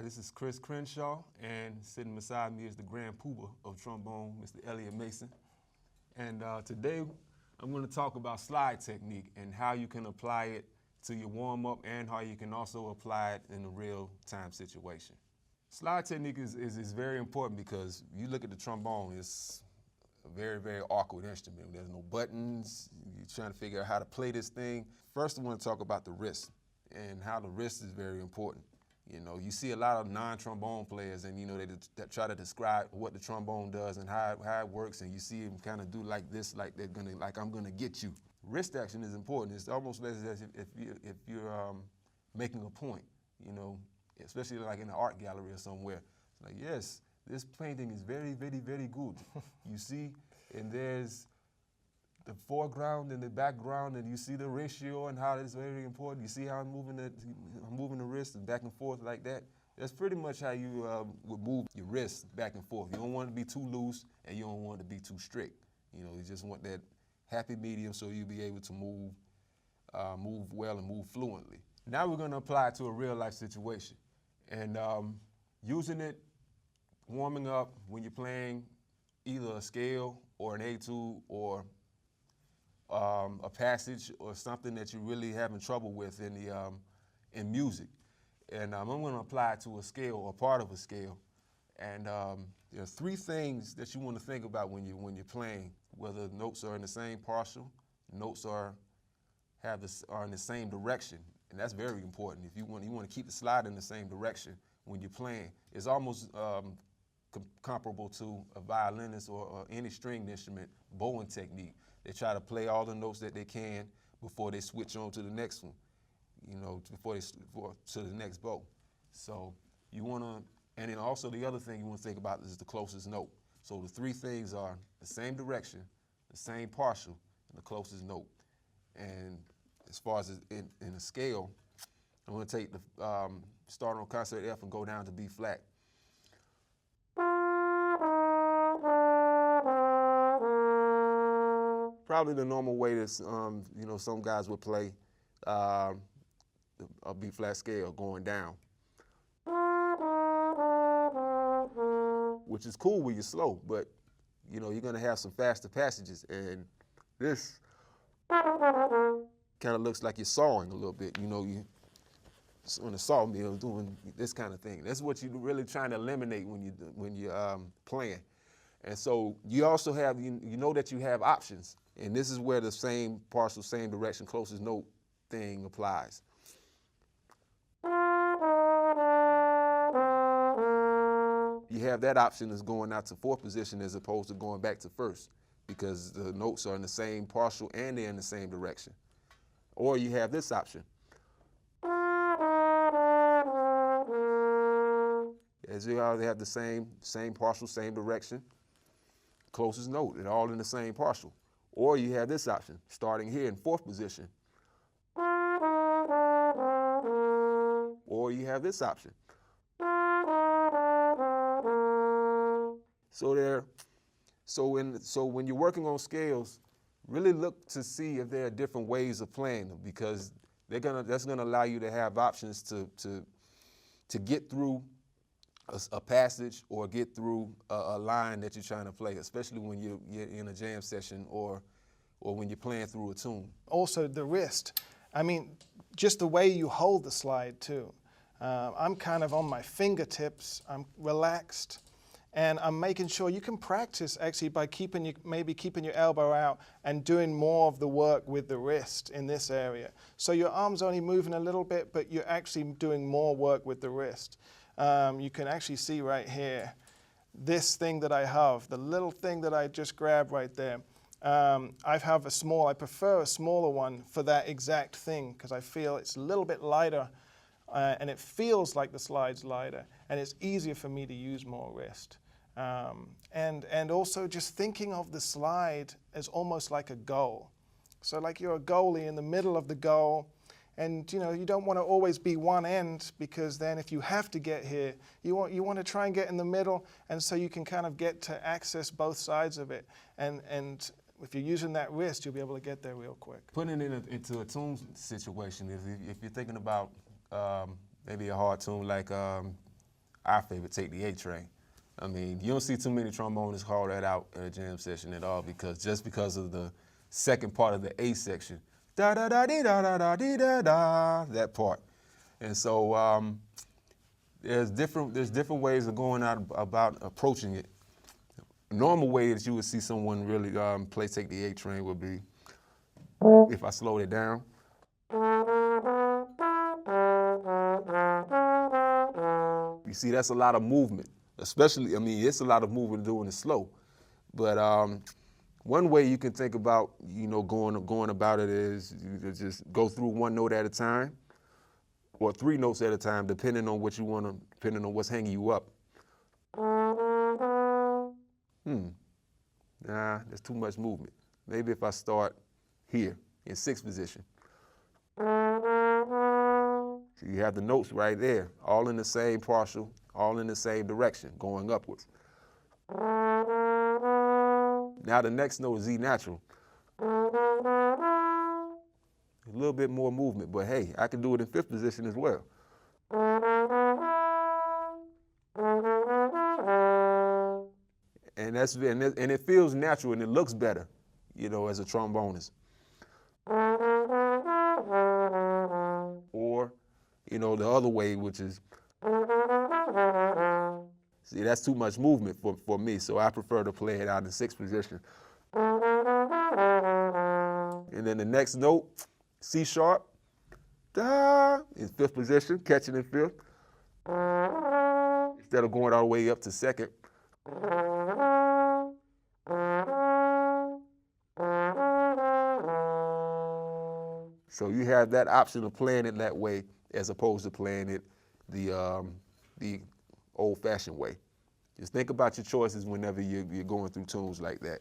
this is Chris Crenshaw, and sitting beside me is the grand poobah of trombone, Mr. Elliot Mason. And today, I'm going to talk about slide technique and how you can apply it to your warm-up and how you can also apply it in a real-time situation. Slide technique is very important because you look at the trombone, it's a very, very awkward instrument. There's no buttons. You're trying to figure out how to play this thing. First, I want to talk about the wrist and how the wrist is very important. You know, you see a lot of non-trombone players and, you know, they try to describe what the trombone does and how it works, and you see them kind of do like this, like I'm gonna get you. Wrist action is important. It's almost as if you're making a point, you know, especially like in an art gallery or somewhere. It's like, yes, this painting is very, very, very good. You see, and there's the foreground and the background, and you see the ratio and how it's very important. You see how I'm moving the wrist and back and forth like that. That's pretty much how you would move your wrist back and forth. You don't want it to be too loose, and you don't want it to be too strict. You know, you just want that happy medium so you'll be able to move well and move fluently. Now we're going to apply it to a real life situation, and using it, warming up when you're playing either a scale or an etude or a passage or something that you're really having trouble with in music. And I'm going to apply it to a scale or part of a scale. And there are three things that you want to think about when you're playing, whether notes are in the same partial, notes are in the same direction. And that's very important. If you want to keep the slide in the same direction when you're playing. It's almost comparable to a violinist or any stringed instrument bowing technique. They try to play all the notes that they can before they switch on to the next one, you know, to the next bow. So you want to, and then also the other thing you want to think about is the closest note. So the three things are the same direction, the same partial, and the closest note. And as far as in a scale, I'm going to take the start on concert F and go down to B flat. Probably the normal way that you know, some guys would play a B flat scale going down, which is cool when you're slow, but you know, you're gonna have some faster passages, and this kind of looks like you're sawing a little bit. You know, you on a sawmill doing this kind of thing. That's what you're really trying to eliminate when you're playing. And so you also have, you know that you have options. And this is where the same partial, same direction, closest note thing applies. You have that option as going out to fourth position as opposed to going back to first, because the notes are in the same partial and they're in the same direction. Or you have this option. As you already have the same partial, same direction, closest note, and all in the same partial. Or you have this option, starting here in fourth position. Or you have this option. So when you're working on scales, really look to see if there are different ways of playing them, because that's gonna allow you to have options to get through a passage or get through a line that you're trying to play, especially when you're in a jam session or when you're playing through a tune. Also the wrist. I mean, just the way you hold the slide too. I'm kind of on my fingertips, I'm relaxed, and I'm making sure you can practice actually by maybe keeping your elbow out and doing more of the work with the wrist in this area. So your arm's only moving a little bit, but you're actually doing more work with the wrist. You can actually see right here, this thing that I have, the little thing that I just grabbed right there. I prefer a smaller one for that exact thing, because I feel it's a little bit lighter and it feels like the slide's lighter, and it's easier for me to use more wrist. And also just thinking of the slide as almost like a goal. So like you're a goalie in the middle of the goal, and you know, you don't want to always be one end, because then if you have to get here, you want to try and get in the middle, and so you can kind of get to access both sides of it. And if you're using that wrist, you'll be able to get there real quick. Putting it into a tune situation, if you're thinking about maybe a hard tune like our favorite, Take the A Train. I mean, you don't see too many trombonists call that out in a jam session at all because of the second part of the A section, da da da dee da da da dee da da, that part. And so there's different ways of going out about approaching it. A normal way that you would see someone really play Take the A Train would be, if I slowed it down. You see, that's a lot of movement, especially, I mean, it's a lot of movement doing it slow. But one way you can think about, going about it is you just go through one note at a time, or 3 notes at a time, depending on what you want to, depending on what's hanging you up. Nah, there's too much movement. Maybe if I start here in 6th position. So you have the notes right there, all in the same partial, all in the same direction, going upwards. Now the next note is E natural. A little bit more movement, but hey, I can do it in 5th position as well. And it feels natural and it looks better, as a trombonist. Or, the other way, which is, see, that's too much movement for me, so I prefer to play it out in 6th position. And then the next note, C sharp, da, in 5th position, catching in 5th. Instead of going all the way up to 2nd. So you have that option of playing it that way as opposed to playing it the old-fashioned way. Just think about your choices whenever you're going through tunes like that.